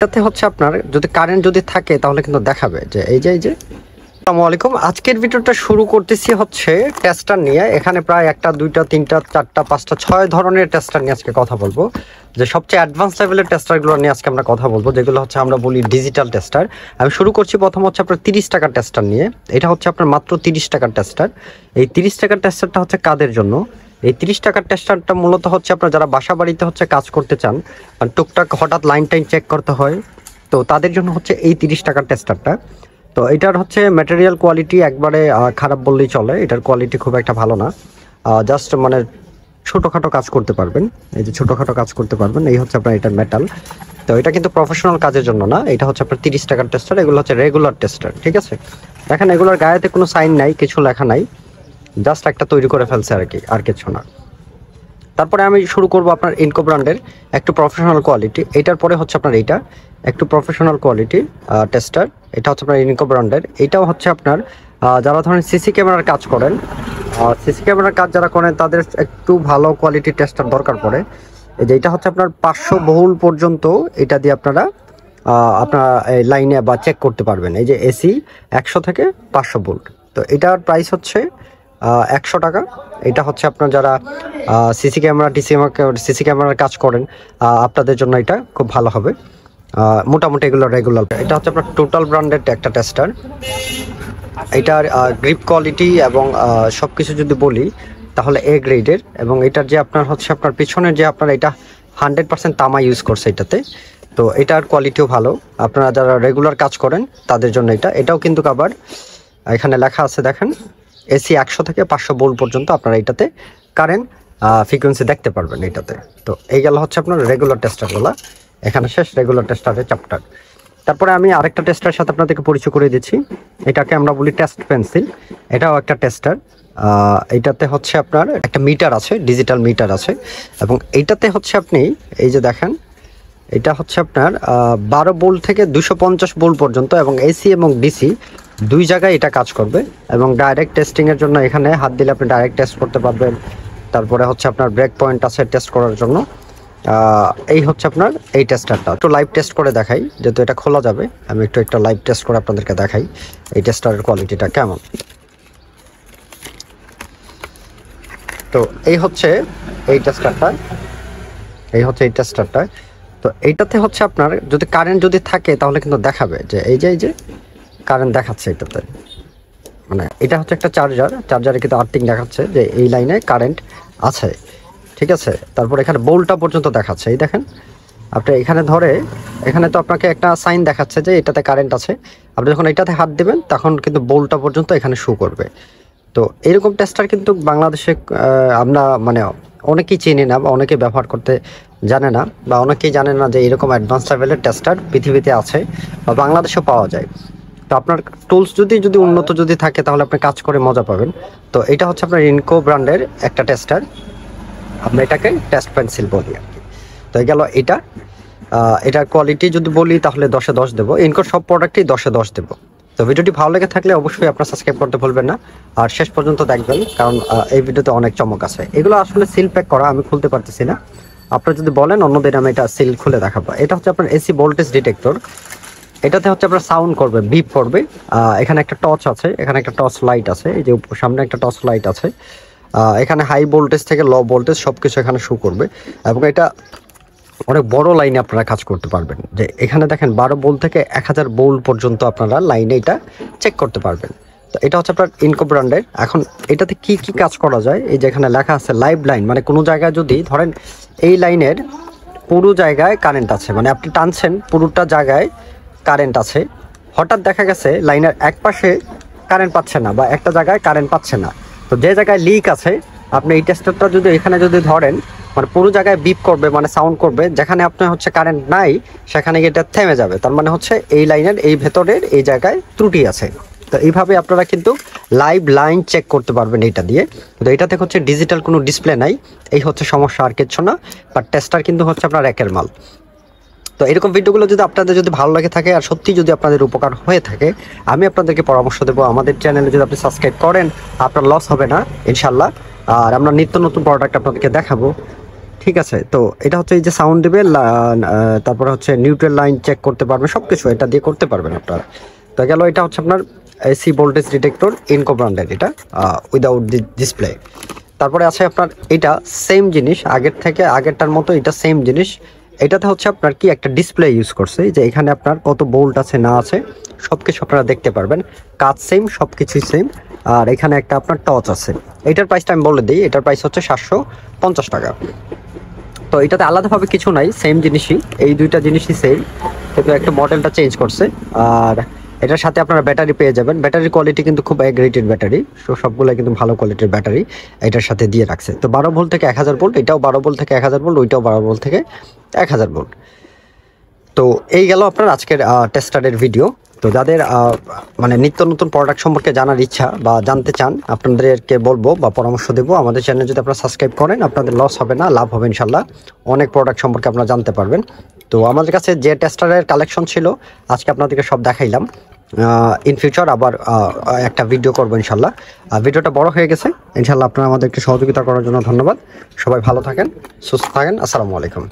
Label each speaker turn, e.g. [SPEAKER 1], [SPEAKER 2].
[SPEAKER 1] এটাতে হচ্ছে আপনার যদি কারেন্ট যদি থাকে তাহলে কিন্তু দেখাবে যে এই যে আসসালামু আলাইকুম। আজকের ভিডিওটা শুরু করতেছি হচ্ছে টেস্টার নিয়ে। এখানে প্রায় একটা দুইটা তিনটা চারটা পাঁচটা ছয় ধরনের টেস্টার নিয়ে আজকে কথা বলবো, যে সবচেয়ে অ্যাডভান্স লেভেলের টেস্টারগুলো নিয়ে আজকে আমরা কথা বলবো, যেগুলো হচ্ছে আমরা বলি ডিজিটাল টেস্টার। আমি শুরু করছি প্রথম হচ্ছে আপনার 30 টাকার টেস্টার নিয়ে। এটা হচ্ছে আপনার মাত্র 30 টাকার টেস্টার। এই 30 টাকার টেস্টারটা হচ্ছে কাদের জন্য? এই 30 টাকার টেস্টারটা মূলত হচ্ছে আপনার যারা বাসা বাড়িতে হচ্ছে কাজ করতে চান, টুকটাক হঠাৎ লাইন টাইন চেক করতে হয়, তো তাদের জন্য হচ্ছে এই 30 টাকার টেস্টারটা। তো এটার হচ্ছে ম্যাটেরিয়াল কোয়ালিটি একবারে খারাপ বললেই চলে, এটার কোয়ালিটি খুব একটা ভালো না। জাস্ট মানে ছোটোখাটো কাজ করতে পারবেন, এই যে ছোটোখাটো কাজ করতে পারবেন, এই হচ্ছে আপনার এটার মেটাল। তো এটা কিন্তু প্রফেশনাল কাজের জন্য না, এটা হচ্ছে আপনার 30 টাকার টেস্টার। এগুলো হচ্ছে রেগুলার টেস্টার, ঠিক আছে? দেখেন এগুলোর গায়েতে কোনো সাইন নাই, কিছু লেখা নাই, জাস্ট একটা তৈরি করে ফেলছে আর কি, আর কিছু না। তারপরে আমি শুরু করব আপনার ইনকো ব্র্যান্ডের একটু প্রফেশনাল কোয়ালিটি। এটার পরে হচ্ছে আপনার এইটা একটু প্রফেশনাল কোয়ালিটি টেস্টার। এটা হচ্ছে আপনার ইনকো ব্র্যান্ডের। এটাও হচ্ছে আপনার যারা ধরেন সিসি ক্যামেরার কাজ করেন, সিসি ক্যামেরার কাজ যারা করেন তাদের একটু ভালো কোয়ালিটির টেস্টার দরকার পড়ে। এই যে এটা হচ্ছে আপনার 500 বহুল পর্যন্ত এটা দিয়ে আপনারা আপনার লাইনে বা চেক করতে পারবেন। এই যে এসি 100 থেকে 500 ভোল্ট। তো এটার প্রাইস হচ্ছে 100 টাকা। এটা হচ্ছে আপনার যারা সিসি ক্যামেরার কাজ করেন আপনাদের জন্য এটা খুব ভালো হবে। মোটামুটি এগুলো রেগুলার। এটা হচ্ছে আপনার টোটাল ব্র্যান্ডের একটা টেস্টার। এটার গ্রিপ কোয়ালিটি এবং সব কিছু যদি বলি তাহলে এ গ্রেডের, এবং এটার যে আপনার হচ্ছে আপনার পিছনের যে আপনার এটা 100% তামা ইউজ করছে এটাতে। তো এটার কোয়ালিটিও ভালো, আপনারা যারা রেগুলার কাজ করেন তাদের জন্য এটাও কিন্তু আবার এখানে লেখা আছে দেখেন, এসি 100 থেকে 500 ভোল্ট পর্যন্ত আপনারা এটাতে কারেন্ট ফ্রিকোয়েন্সি দেখতে পারবেন এটাতে। তো এই গেল হচ্ছে আপনার রেগুলার টেস্টারগুলো। এখানে শেষ রেগুলার টেস্টারের চ্যাপ্টার। তারপরে আমি আরেকটা টেস্টারের সাথে আপনাদেরকে পরিচয় করে দিচ্ছি। এটাকে আমরা বলি টেস্ট পেন্সিল। এটাও একটা টেস্টার। এইটাতে হচ্ছে আপনার একটা মিটার আছে, ডিজিটাল মিটার আছে, এবং এইটাতে হচ্ছে আপনি এই যে দেখেন, এটা হচ্ছে আপনার 12 ভোল্ট থেকে 250 ভোল্ট পর্যন্ত, এবং এসি এবং ডিসি দুই জায়গায় এটা কাজ করবে। এবং ডাইরেক্ট টেস্টিংয়ের জন্য এখানে হাত দিলে আপনি ডাইরেক্ট টেস্ট করতে পারবেন। তারপরে হচ্ছে আপনার ব্রেক পয়েন্ট আছে টেস্ট করার জন্য। এই হচ্ছে আপনার এই টেস্টারটা। একটু লাইভ টেস্ট করে দেখাই, যেহেতু এটা খোলা যাবে, আমি একটু লাইভ টেস্ট করে আপনাদেরকে দেখাই এই টেস্টারের কোয়ালিটিটা কেমন। তো এই হচ্ছে এই টেস্টারটা, এই হচ্ছে এই টেস্টারটা। তো এইটাতে হচ্ছে আপনার যদি কারেন্ট যদি থাকে তাহলে কিন্তু দেখাবে যে এই যে কারেন্ট দেখাচ্ছে এটাতে। মানে এটা হচ্ছে একটা চার্জারে কিন্তু আর্থিং দেখাচ্ছে যে এই লাইনে কারেন্ট আছে, ঠিক আছে? তারপর এখানে বোল্টটা পর্যন্ত দেখাচ্ছে, এই দেখেন আপনি এখানে ধরে, এখানে তো আপনাকে একটা সাইন দেখাচ্ছে যে এটাতে কারেন্ট আছে। আপনি যখন এটাতে হাত দেবেন তখন কিন্তু বোল্টটা পর্যন্ত এখানে শো করবে। তো এরকম টেস্টার কিন্তু বাংলাদেশে আমরা মানে অনেকেই চিনি না, বা অনেকে ব্যবহার করতে জানে না, বা অনেকেই জানে না যে এরকম অ্যাডভান্স লেভেলের টেস্টার পৃথিবীতে আছে বা বাংলাদেশেও পাওয়া যায়। তো আপনার টুলস যদি উন্নত যদি থাকে তাহলে আপনি কাজ করে মজা পাবেন। তো এটা হচ্ছে আপনার ইনকো ব্র্যান্ডের একটা টেস্টার, আমরা এটাকে টেস্ট পেন্সিল বলি আর কি। তো এই গেল এটা। এটার কোয়ালিটি যদি বলি তাহলে 10-এ 10 দেবো। ইনকোর সব প্রোডাক্টই 10-এ 10 দেবো। তো ভিডিওটি ভালো লেগে থাকলে অবশ্যই আপনারা সাবস্ক্রাইব করতে ভুলবেন না, আর শেষ পর্যন্ত দেখবেন, কারণ এই ভিডিওতে অনেক চমক আছে। এগুলো আসলে সিল প্যাক করা, আমি খুলতে পারতেছি না। আপনারা যদি বলেন অন্যদিন আমি এটা সিল খুলে দেখাবো। এটা হচ্ছে আপনার এসি ভোল্টেজ ডিটেক্টর। এটাতে হচ্ছে আপনার সাউন্ড করবে, বিপ করবে। এখানে একটা টর্চ আছে, এখানে একটা টর্চ লাইট আছে, এই যে সামনে একটা টর্চ লাইট আছে। এখানে হাই ভোল্টেজ থেকে লো ভোল্টেজ সব কিছু এখানে শো করবে, এবং এটা অনেক বড় লাইনে আপনারা কাজ করতে পারবেন। যে এখানে দেখেন 12 ভোল্ট থেকে 1000 ভোল্ট পর্যন্ত আপনারা লাইনে এটা চেক করতে পারবেন। তো এটা হচ্ছে আপনার ইনকো ব্র্যান্ডের। এখন এটাতে কি কি কাজ করা যায়, এই যে এখানে লেখা আছে লাইভ লাইন, মানে কোনো জায়গায় যদি ধরেন এই লাইনের পুরো জায়গায় কারেন্ট আছে, মানে আপনি টানছেন পুরোটা জায়গায় কারেন্ট আছে, হঠাৎ দেখা গেছে লাইনের এক পাশে কারেন্ট পাচ্ছে না বা একটা জায়গায় কারেন্ট পাচ্ছে না, তো যে জায়গায় লিক আছে আপনি এই টেস্টারটা যদি এখানে যদি ধরেন, মানে পুরো জায়গায় বিপ করবে, মানে সাউন্ড করবে। যেখানে আপনার হচ্ছে কারেন্ট নাই সেখানে এটা থেমে যাবে, তার মানে হচ্ছে এই লাইনের এই ভেতরের এই জায়গায় ত্রুটি আছে। তো এইভাবে আপনারা কিন্তু লাইভ লাইন চেক করতে পারবেন এটা দিয়ে। তো এটাতে হচ্ছে ডিজিটাল কোনো ডিসপ্লে নাই, এই হচ্ছে সমস্যা, আর কিছু না। বাট টেস্টার কিন্তু হচ্ছে আপনার একের মাল। তো এরকম ভিডিওগুলো যদি আপনাদের যদি ভালো লাগে থাকে আর সত্যি যদি আপনাদের উপকার হয়ে থাকে, আমি আপনাদেরকে পরামর্শ দেবো, আমাদের চ্যানেলে যদি আপনি সাবস্ক্রাইব করেন আপনার লস হবে না ইনশাল্লাহ। আর আমরা নিত্য নতুন প্রোডাক্ট আপনাদেরকে দেখাবো। ঠিক আছে। তো এটা হচ্ছে এই যে সাউন্ড দেবে, তারপরে হচ্ছে নিউট্রাল লাইন চেক করতে পারবেন, সব কিছু এটা দিয়ে করতে পারবেন আপনারা। তো গেল এটা হচ্ছে আপনার এসি ভোল্টেজ ডিটেক্টর ইনকো ব্র্যান্ডের, এটা উইদাউট ডিসপ্লে। তারপরে আছে আপনার এটা সেম জিনিস আগেরটার মতো, এটা সেম জিনিস। এটাতে হচ্ছে আপনার কি একটা ডিসপ্লে ইউজ করছে, যে এখানে আপনার কত বোল্ট আছে না আছে সব কিছু আপনারা দেখতে পারবেন, কাজ সেম, সব কিছুই সেম। আর এখানে একটা আপনার টর্চ আছে। এটার প্রাইসটা আমি বলে দিই, এটার প্রাইস হচ্ছে 750 টাকা। তো এটাতে আলাদাভাবে কিছু নাই, সেম জিনিসই, এই দুইটা জিনিসই সেম, কিন্তু একটা মডেলটা চেঞ্জ করছে। আর এটার সাথে আপনারা ব্যাটারি পেয়ে যাবেন, ব্যাটারির কোয়ালিটি কিন্তু খুব গ্রেটেড ব্যাটারি, তো সবগুলো কিন্তু ভালো কোয়ালিটির ব্যাটারি এটার সাথে দিয়ে রাখছে। তো 12 ভোল্ট থেকে 1000 ভোল্ট, এটাও 12 ভোল্ট থেকে 1000 ভোল্ট, ওইটাও 12 ভোল্ট থেকে 1000 ভোল্ট। তো এই গেল আপনার আজকের টেস্টারের ভিডিও। তো যাদের মানে নিত্য নতুন প্রোডাক্ট সম্পর্কে জানার ইচ্ছা বা জানতে চান, আপনাদেরকে বলবো বা পরামর্শ দেবো, আমাদের চ্যানেল যদি আপনারা সাবস্ক্রাইব করেন আপনাদের লস হবে না, লাভ হবে ইনশাল্লাহ। অনেক প্রোডাক্ট সম্পর্কে আপনারা জানতে পারবেন। তো আমাদের কাছে যে টেস্টারের কালেকশন ছিল আজকে আপনাদেরকে সব দেখাইলাম। ইন ফিউচার আবার একটা ভিডিও করবো ইনশাল্লাহ। ভিডিওটা বড় হয়ে গেছে, ইনশাল্লাহ আপনারা আমাদেরকে সহযোগিতা করার জন্য ধন্যবাদ। সবাই ভালো থাকেন, সুস্থ থাকেন, আসসালামু আলাইকুম।